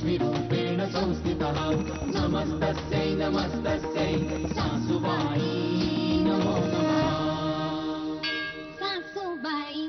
लक्ष्मीरूपेण संस्थितः नमस्तस्यै नमस्तस्यै सासुबाई नमो नमः सासुबाई।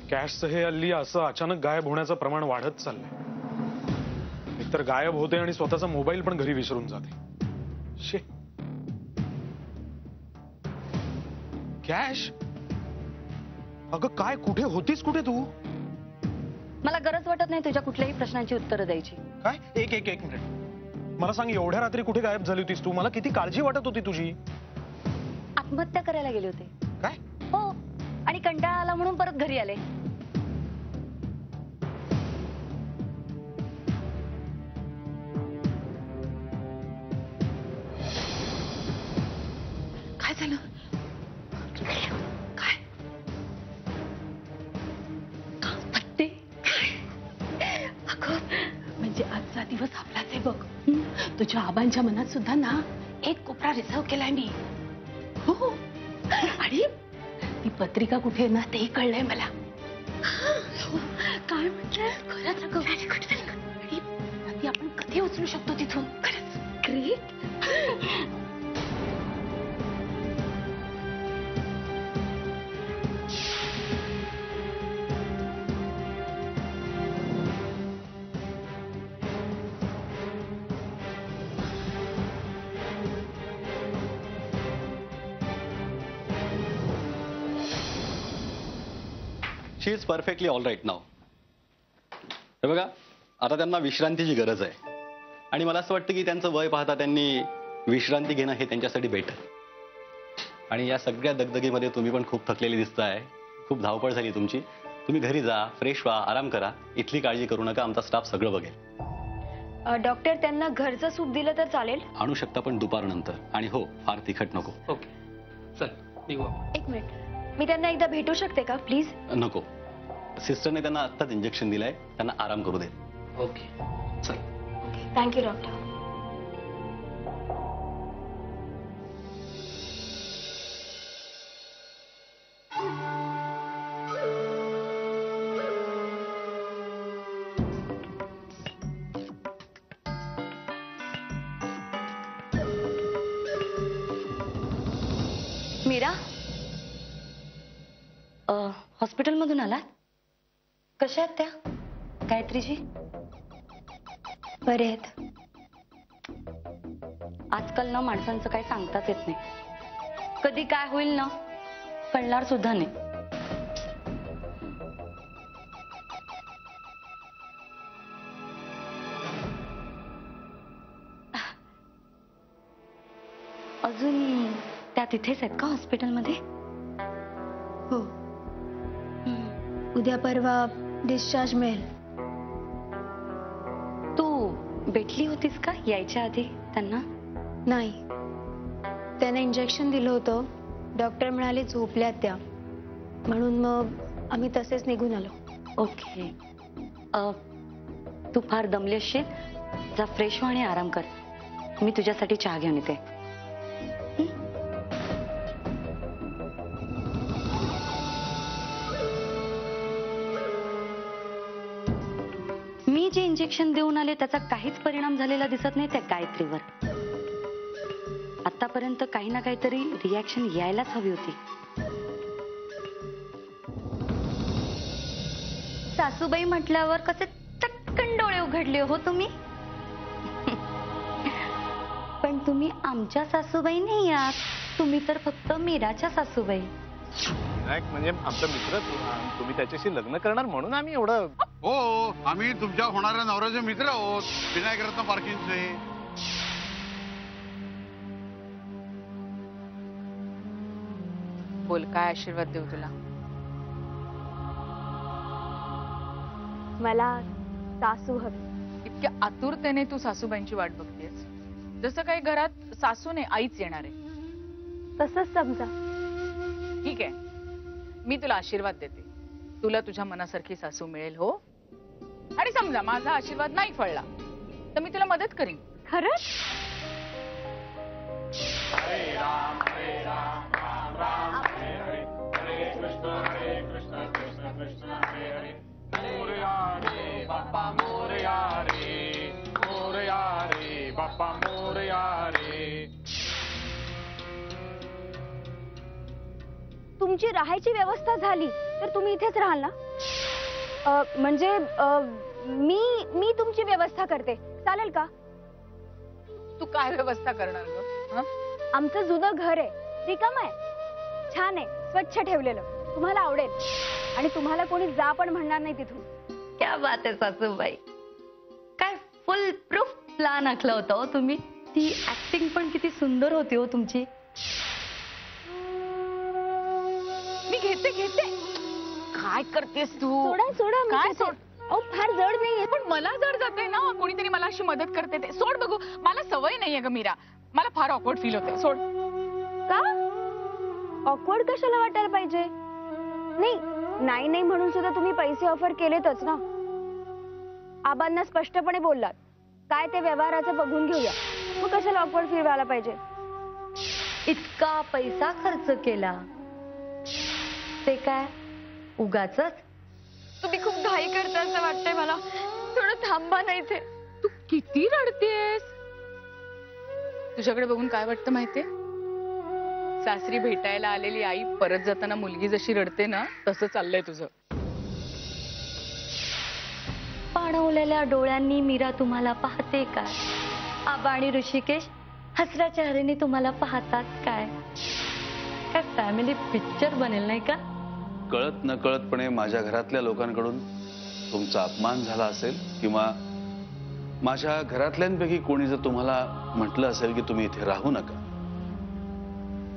कॅशचं हे हल्ली असं अचानक गायब होण्याचं प्रमाण वाढत चाललंय। एकतर गायब होते आणि स्वतःचा मोबाईल पण घरी विसरून जाते। शे कॅश, अगं काय, कुठे होतीस, कुठे तू? मला गरज वाटत नाही तुझ्या कुठल्याही प्रश्नांची उत्तरं द्यायची। काय? एक मिनिट, मला सांग, एवढ्या रात्री कुठे गायब झाली होतीस तू? मला किती काळजी वाटत होती तुझी। आत्महत्या करायला गेले होते। काय? हो, आणि कंटाळा आला म्हणून परत घरी आले। काय झालं? काय? पत्ते? अगं, म्हणजे आजचा दिवस आपलाच आहे बघ। तुझ्या आबांच्या मनात सुद्धा ना एक कोपरा रिझर्व केलाय मी। हो, आणि ती पत्रिका कुठे ना ते कळलंय मला। काय म्हटलंय? खरंच अगं, व्हेरी गुड, व्हेरी गुड। आणि ती आपण कधी उचलू शकतो तिथून? खरंच great. She is perfectly all right now. हे बघा, आता त्यांना विश्रांतीची गरज आहे आणि मला असं वाटतं की त्यांचं वय पाहता त्यांनी विश्रांती घेणं हे त्यांच्यासाठी बेटर। आणि या सगळ्या दगदगीमध्ये तुम्ही पण खूप थकलेली दिसताय, खूप धावपळ झाली तुमची। तुम्ही घरी जा, फ्रेश व्हा, आराम करा, इथली काळजी करू नका, आमचा स्टाफ सगळं बघेल। डॉक्टर, त्यांना घरचं सूप दिलं तर चालेल? आणू शकता, पण दुपारनंतर, आणि हो, फार तिखट नको। ओके, चल निघू। एक मिनिट, मी त्यांना एकदा भेटू शकते का प्लीज? नको, सिस्टरने त्यांना आत्ताच इंजेक्शन दिलंय, त्यांना आराम करू दे। ओके, चल। Thank you doctor. मीरा, हॉस्पिटलमधून आलात? कशा आहेत त्या? गायत्रीजी बरे आहेत? आजकाल ना माणसांचं काही सांगताच येत नाही, कधी काय होईल ना कळणार सुद्धा नाही। अजून त्या तिथेच आहेत का हॉस्पिटलमध्ये? हो, उद्या परवा डिस्चार्ज मिळेल। भेटली होतीस का यायच्या आधी त्यांना? नाही, त्याने इंजेक्शन दिलं होतं. डॉक्टर म्हणाले झोपल्यात त्या, म्हणून मग आम्ही तसेच निघून आलो. ओके. तू फार दमली असशील, जा फ्रेश हो आणि आराम कर. मी तुझ्यासाठी चहा घेऊन येते. मी जे इंजेक्शन देऊन आले त्याचा काहीच परिणाम झालेला दिसत नाही त्या गायत्रीवर. आतापर्यंत काही ना काहीतरी रिॲक्शन यायलाच हवी होती. सासूबाई म्हटल्यावर कसे चटकन डोळे उघडले हो तुम्ही. पण तुम्ही आमच्या सासूबाई नाही आहात, तुम्ही तर फक्त मीराच्या सासूबाई. म्हणजे आमचा मित्र तुम्ही त्याच्याशी लग्न करणार म्हणून आम्ही एवढं. हो, आम्ही तुमच्या होणाऱ्या नवऱ्याचे मित्र आहोत, विनायक रत्न पार्किंगचे. बोल, काय आशीर्वाद देऊ तुला? मला सासू हवी. इतक्या आतुरतेने तू सासूबाईंची वाट बघतेस, जसं काही घरात सासूने आईच येणार आहे. तसंच समजा. ठीक आहे, मी तुला आशीर्वाद देते. तुला तुझ्या मनासारखी सासू मिळेल हो. आणि समजा माझा आशीर्वाद नाही फळला तर मी तुला मदत करीन. खरंच? तुमची राहायची व्यवस्था झाली तर तुम्ही इथेच राहाल ना? म्हणजे मी तुमची व्यवस्था करते, चालेल का? तू काय व्यवस्था करणार ग? आमचं जुनं घर आहे, रिकाम आहे, छान आहे, स्वच्छ ठेवलेलं, तुम्हाला आवडेल. आणि तुम्हाला कोणी जा पण म्हणणार नाही तिथून. क्या बात आहे सासूबाई, काय फुल प्रूफ प्लान आखला होता हो तुम्ही. ती ऍक्टिंग पण किती सुंदर होती हो तुमची. मी घेते. काय करतेस तू? सोडा काय सोड? अहो फार जड नाहीये. पण मला जड जाते ना, कोणीतरी मला अशी मदत करते ते. सोड बघू, मला सवय नाहीये ग मीरा, मला फार ऑकवर्ड फील होते. सोड. का ऑकवर्ड कशाला वाटायला पाहिजे? नाही म्हणून सुद्धा तुम्ही पैसे ऑफर केलेतच ना. आबांना स्पष्टपणे बोललात, काय ते व्यवहाराचं बघून घेऊया, मग कशाला ऑकवर्ड फील व्हायला पाहिजे? इतका पैसा खर्च केला ते काय उगाचच? तुम्ही खूप घाई करता असं वाटतंय मला. थोडं थांबा नाही ते. तू किती रडतेस? तुझ्याकडे बघून काय वाटतं माहितीये? सासरी भेटायला आलेली आई परत जाताना मुलगी जशी रडते ना, तसं चाललंय तुझं. पाणवलेल्या डोळ्यांनी मीरा तुम्हाला पाहते काय? आबा आणि ऋषिकेश हसऱ्या चेहऱ्याने तुम्हाला पाहतात काय? काय फॅमिली पिक्चर बनेल नाही का? कळत नकळतपणे माझ्या घरातल्या लोकांकडून तुमचा अपमान झाला असेल, किंवा माझ्या घरातल्यांपैकी कोणी जर तुम्हाला म्हटलं असेल की तुम्ही इथे राहू नका,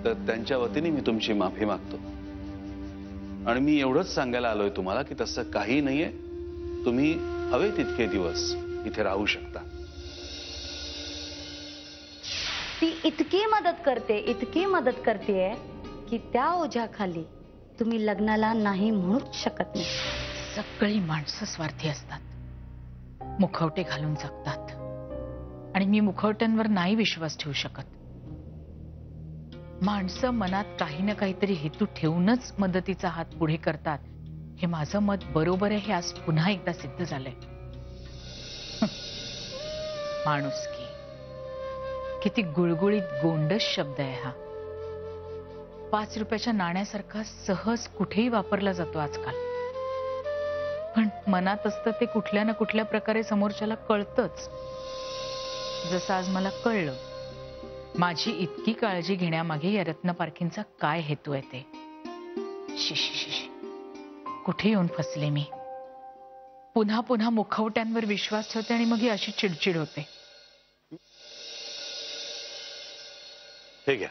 तर त्यांच्या वतीने मी तुमची माफी मागतो. आणि मी एवढंच सांगायला आलोय तुम्हाला की तसं काही नाहीये. तुम्ही हवे तितके दिवस इथे राहू शकता. ती इतकी मदत करते की त्या ओझ्याखाली तुम्ही लग्नाला नाही म्हणूच शकत नाही. सगळी माणसं स्वार्थी असतात, मुखवटे घालून जगतात. आणि मी मुखवट्यांवर नाही विश्वास ठेवू शकत. माणसं मनात काही ना काहीतरी हेतू ठेवूनच मदतीचा हात पुढे करतात, हे माझं मत बरोबर आहे हे आज पुन्हा एकदा सिद्ध झालंय. माणुसकी किती गुळगुळीत गोंडस शब्द आहे हा. 5 रुपयाच्या नाण्यासारखा सहज कुठेही वापरला जातो आजकाल. पण मनात असतं ते कुठल्या ना कुठल्या प्रकारे समोरच्याला कळतंच. जसं आज मला कळलं, माझी इतकी काळजी घेण्यामागे या रत्न पार्किंगचा काय हेतू आहे ते. शी, कुठे येऊन फसले मी. पुन्हा पुन्हा मुखवट्यांवर विश्वास ठेवते आणि मग ही अशी चिडचिड होते. हे घ्या.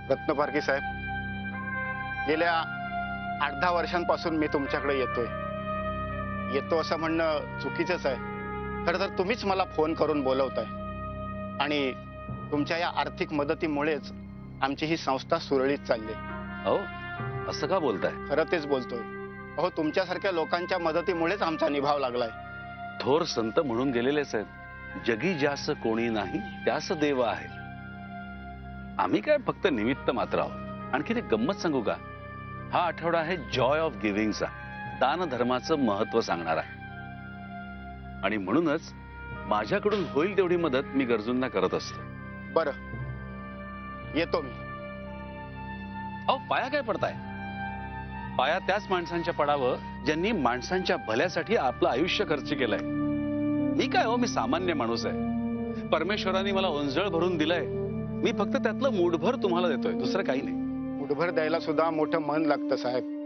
रत्नपारखी साहेब, गेल्या 8-10 वर्षांपासून मी तुमच्याकडे येतोय. येतो असं म्हणणं चुकीचंच आहे. खरं तर तुम्हीच मला फोन करून बोलवताय आणि तुमच्या या आर्थिक मदतीमुळेच आमची ही संस्था सुरळीत चालली. अहो असं का बोलताय? खरं तेच बोलतोय. अहो तुमच्यासारख्या लोकांच्या मदतीमुळेच आमचा निभाव लागलाय. थोर संत म्हणून गेलेलेच आहेत, जगी ज्यास कोणी नाही त्यास देव आहे. आम्ही काय फक्त निमित्त मात्र आहोत. आणखी एक गंमत सांगू का? हा आठवडा आहे जॉय ऑफ गिव्हिंगचा, दान धर्माचं महत्व सांगणारा. आणि म्हणूनच माझ्याकडून होईल तेवढी मदत मी गरजूंना करत असतो. बरं येतो मी. अहो पाया काय पडताय? पाया त्याच माणसांच्या पडावं ज्यांनी माणसांच्या भल्यासाठी आपलं आयुष्य खर्च केलंय. मी काय हो, मी सामान्य माणूस आहे. परमेश्वराने मला ओंजळ भरून दिलंय. मी फक्त त्यातलं मूठभर तुम्हाला देतोय, दुसरं काही नाही. मूठभर द्यायला सुद्धा मोठं मन लागतं साहेब.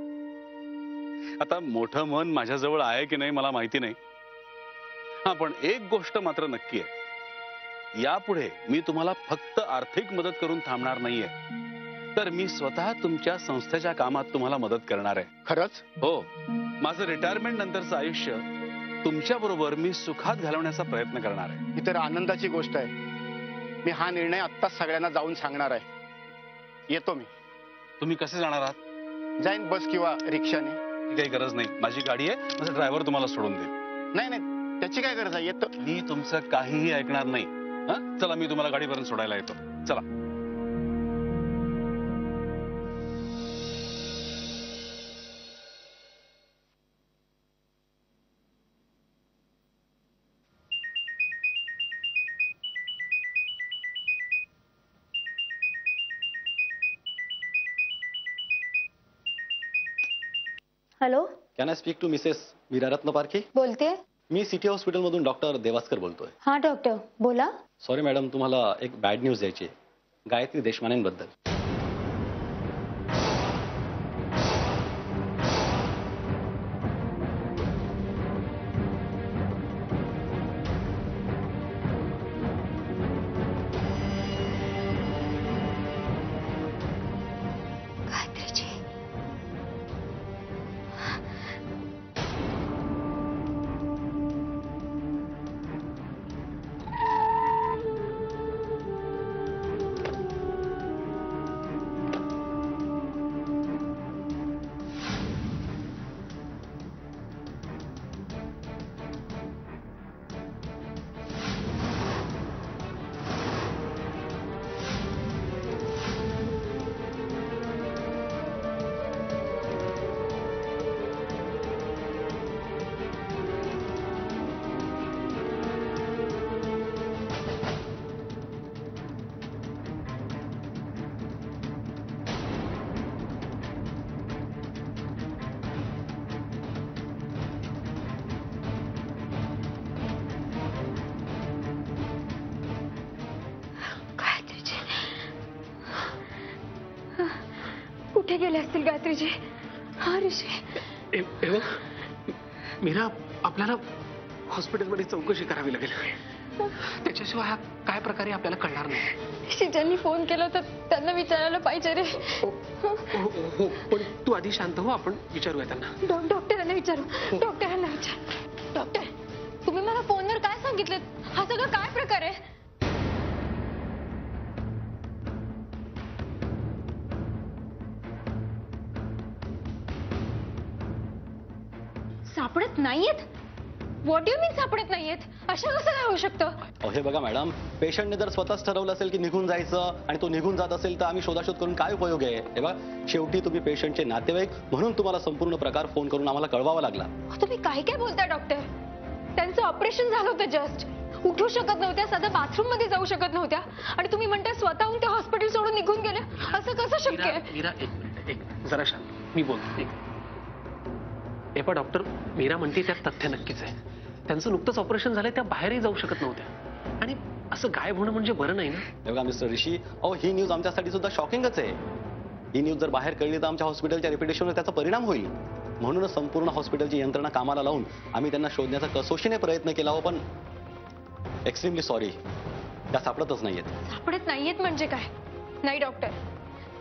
आता मोठं मन माझ्याजवळ आहे की नाही मला माहिती नाही. हा पण एक गोष्ट मात्र नक्की आहे, यापुढे मी तुम्हाला फक्त आर्थिक मदत करून थांबणार नाहीये, तर मी स्वतः तुमच्या संस्थेच्या कामात तुम्हाला मदत करणार आहे. खरंच? हो. माझं रिटायरमेंट नंतरचं आयुष्य तुमच्या बरोबर मी सुखात घालवण्याचा प्रयत्न करणार आहे. ही तर आनंदाची गोष्ट आहे. मी हा निर्णय आत्ताच सगळ्यांना जाऊन सांगणार आहे. येतो मी. तुम्ही कसे जाणार आहात? जाईन बस किंवा रिक्षाने. काही गरज नाही, माझी गाडी आहे, माझा ड्रायव्हर तुम्हाला सोडून देईल. नाही नाही त्याची काय गरज आहे. येतो. मी तुमचं काहीही ऐकणार नाही. चला मी तुम्हाला गाडीपर्यंत सोडायला येतो. चला. Hello, can I speak to Mrs Meeraratna Parkhi? बोलते. मी सिटी हॉस्पिटलमधून डॉक्टर देवास्कर बोलतोय. हा डॉक्टर बोला. सॉरी मॅडम, तुम्हाला एक बॅड न्यूज द्यायची आहे, गायत्री देशमानेंबद्दल. कुठे गेले असतील गायत्रीजी? हा ऋषी. मीरा, आपल्याला हॉस्पिटलमध्ये चौकशी करावी लागेल. त्याच्याशिवाय हा काय प्रकारे आपल्याला कळणार नाही. शीजांनी फोन केला तर त्यांना विचारायला पाहिजे रे. हो, पण तू आधी शांत हो, आपण विचारूया त्यांना. डॉक्टरांना विचारू. डॉक्टरांना विचार. डॉक्टर, तुम्ही मला फोनवर काय सांगितलं? हा सगळं काय प्रकार आहे? सापडत नाहीयेत? व्हॉट यू मीन सापडत नाहीयेत? अशा कसं काय होऊ शकतं? हे बघा मॅडम, पेशंटने जर स्वतःच ठरवलं असेल की निघून जायचं आणि तो निघून जात असेल तर आम्ही शोधाशोध करून काय उपयोग आहे? हे बघा, शेवटी तुम्ही पेशंटचे नातेवाईक म्हणून तुम्हाला संपूर्ण प्रकार फोन करून आम्हाला कळवावा लागला. तुम्ही काय काय बोलताय डॉक्टर? त्यांचं ऑपरेशन झालं होतं जस्ट. उठू शकत नव्हत्या, साधा बाथरूम मध्ये जाऊ शकत नव्हत्या आणि तुम्ही म्हणताय स्वतःहून ते हॉस्पिटल सोडून निघून गेले. असं कसं शक्य आहे? मीरा, एक मिनिट, जरा शांत. मी बोलतो. हे पण डॉक्टर, मीरा म्हणते त्यात तथ्य नक्कीच आहे. त्यांचं नुकतंच ऑपरेशन झालंय, त्या बाहेरही जाऊ शकत नव्हत्या आणि असं गायब होणं म्हणजे बरं नाही ना. बघा मिस्टर ऋषी, ही न्यूज आमच्यासाठी सुद्धा शॉकिंगच आहे. ही न्यूज जर बाहेर कळली तर आमच्या हॉस्पिटलच्या रेप्युटेशनवर त्याचा परिणाम होईल. म्हणूनच संपूर्ण हॉस्पिटलची यंत्रणा कामाला लावून आम्ही त्यांना शोधण्याचा कसोशीने प्रयत्न केला हो, पण एक्स्ट्रीमली सॉरी, त्या सापडतच नाहीयेत. सापडत नाहीयेत म्हणजे काय? नाही डॉक्टर,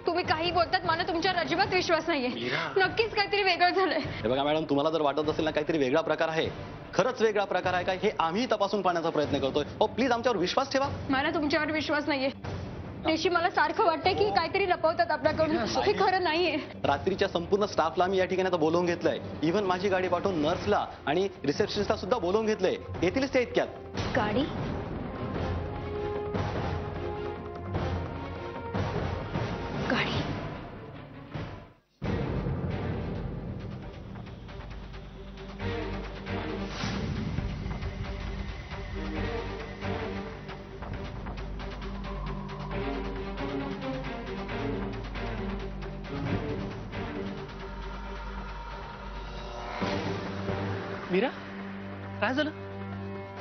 तुम्ही काही बोलतात, मला तुमच्यावर अजिबात विश्वास नाहीये. नक्कीच काहीतरी वेगळं झालंय. हे बघा मॅडम, तुम्हाला जर वाटत असेल ना काहीतरी वेगळा प्रकार आहे, खरंच वेगळा प्रकार आहे का हे आम्ही तपासून पाहण्याचा प्रयत्न करतोय. हो प्लीज आमच्यावर विश्वास ठेवा. मला तुमच्यावर विश्वास नाहीये. निशी, मला सारखं वाटतंय की काहीतरी लपवतात आपल्याकडून. हे खरं नाहीये. रात्रीच्या संपूर्ण स्टाफला मी या ठिकाणी आता बोलवून घेतलंय. इव्हन माझी गाडी पाठवून नर्सला आणि रिसेप्शनिस्टला सुद्धा बोलवून घेतलंय. येतीलच ते इतक्यात. गाडी गाडी मीरा, काय झालं?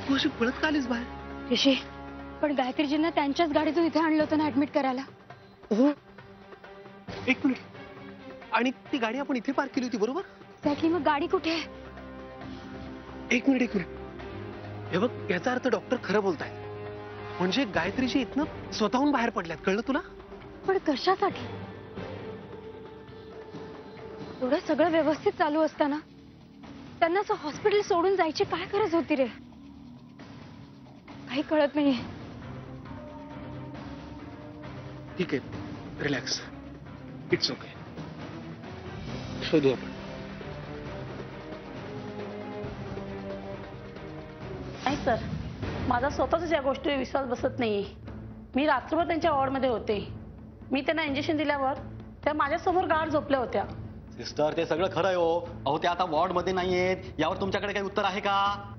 तू अशी पळत का आलीस बाहेर? ऋषी, पण गायत्रीजींना त्यांच्याच गाडीतून इथे आणलं होतं ना ऍडमिट करायला. हो, एक मिनिट. आणि ती गाडी आपण इथे पार्क केली होती बरोबर? एक्झॅक्टली. मग गाडी कुठे आहे? एक मिनिट. हे बघ, याचा अर्थ डॉक्टर खरं बोलतायत. म्हणजे गायत्रीची इथनं स्वतःहून बाहेर पडल्यात, कळलं तुला? पण कशासाठी? एवढं सगळं व्यवस्थित चालू असताना त्यांना असं हॉस्पिटल सोडून जायची काय गरज होती रे? काही कळत नाहीये. ठीक आहे, रिलॅक्स. It's okay. शोधू आपण. नाही सर, माझा स्वतःच या गोष्टीवर विश्वास बसत नाहीये. मी रात्रभर त्यांच्या वॉर्डमध्ये होते. मी त्यांना इंजेक्शन दिल्यावर त्या माझ्यासमोर गाढ झोपल्या होत्या. सिस्टर, ते सगळं खरं आहे हो. अहो ते आता वॉर्ड मध्ये नाहीयेत. यावर तुमच्याकडे काही उत्तर आहे का?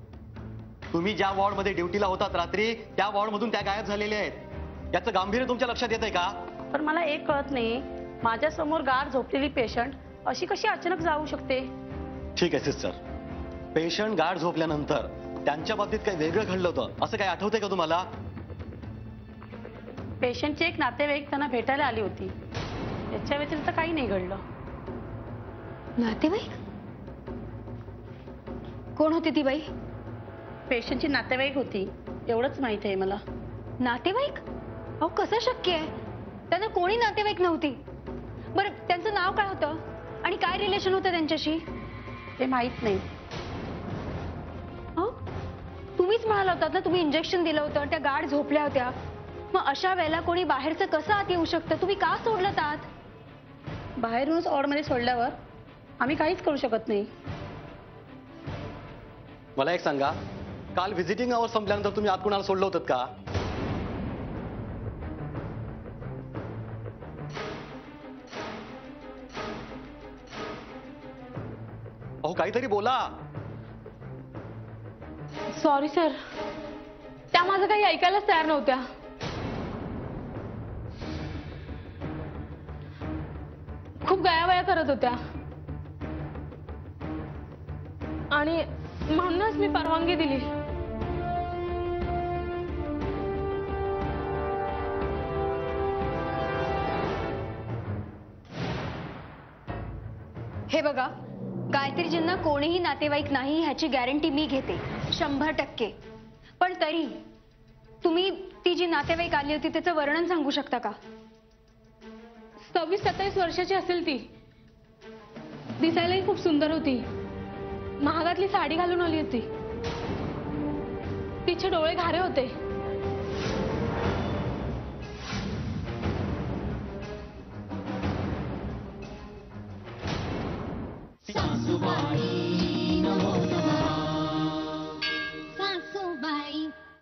तुम्ही ज्या वॉर्ड मध्ये ड्युटीला होतात रात्री, त्या वॉर्ड मधून त्या गायब झालेल्या आहेत. याचं गांभीर्य तुमच्या लक्षात येत आहे का? पण मला एक कळत नाही, माझ्यासमोर गाढ झोपलेली पेशंट अशी कशी अचानक जाऊ शकते? ठीक आहे सिस्टर, पेशंट गाढ झोपल्यानंतर त्यांच्या बाबतीत काही वेगळं घडलं होतं असं काही आठवतंय का तुम्हाला? पेशंटची एक नातेवाईक त्यांना भेटायला आली होती. त्याच्या व्यतिरिक्त काही नाही घडलं. नातेवाईक? कोण होती ती बाई? पेशंटची नातेवाईक होती, एवढंच माहिती आहे मला. नातेवाईक? अहो कसं शक्य आहे? त्यांना कोणी नातेवाईक नव्हती. बरं, त्यांचं नाव काय होतं आणि काय रिलेशन होतं त्यांच्याशी? ते माहित नाही. तुम्हीच म्हणाला होतात ना, तुम्ही इंजेक्शन दिलं होतं, त्या गाढ झोपल्या होत्या. मग अशा वेळेला कोणी बाहेरचं कसं आत येऊ शकतं? तुम्ही का सोडलं आत? बाहेरूनच वॉर्डमध्ये सोडल्यावर आम्ही काहीच करू शकत नाही. मला एक सांगा, काल व्हिजिटिंग आवर संपल्यानंतर तुम्ही आत कुणाला सोडलं होतं का? अहो काहीतरी बोला. सॉरी सर, त्या माझं काही ऐकायलाच तयार नव्हत्या. खूप गयावया करत होत्या आणि म्हणूनच मी परवानगी दिली. हे बघा, गायत्रीजींना कोणीही नातेवाईक नाही ह्याची गॅरंटी मी घेते 100%. पण तरी तुम्ही ती जी नातेवाईक आली होती त्याचं वर्णन सांगू शकता का? 26-27 वर्षाची असेल ती. दिसायलाही खूप सुंदर होती. महागातली साडी घालून आली होती. तिचे डोळे घारे होते. सासूबाई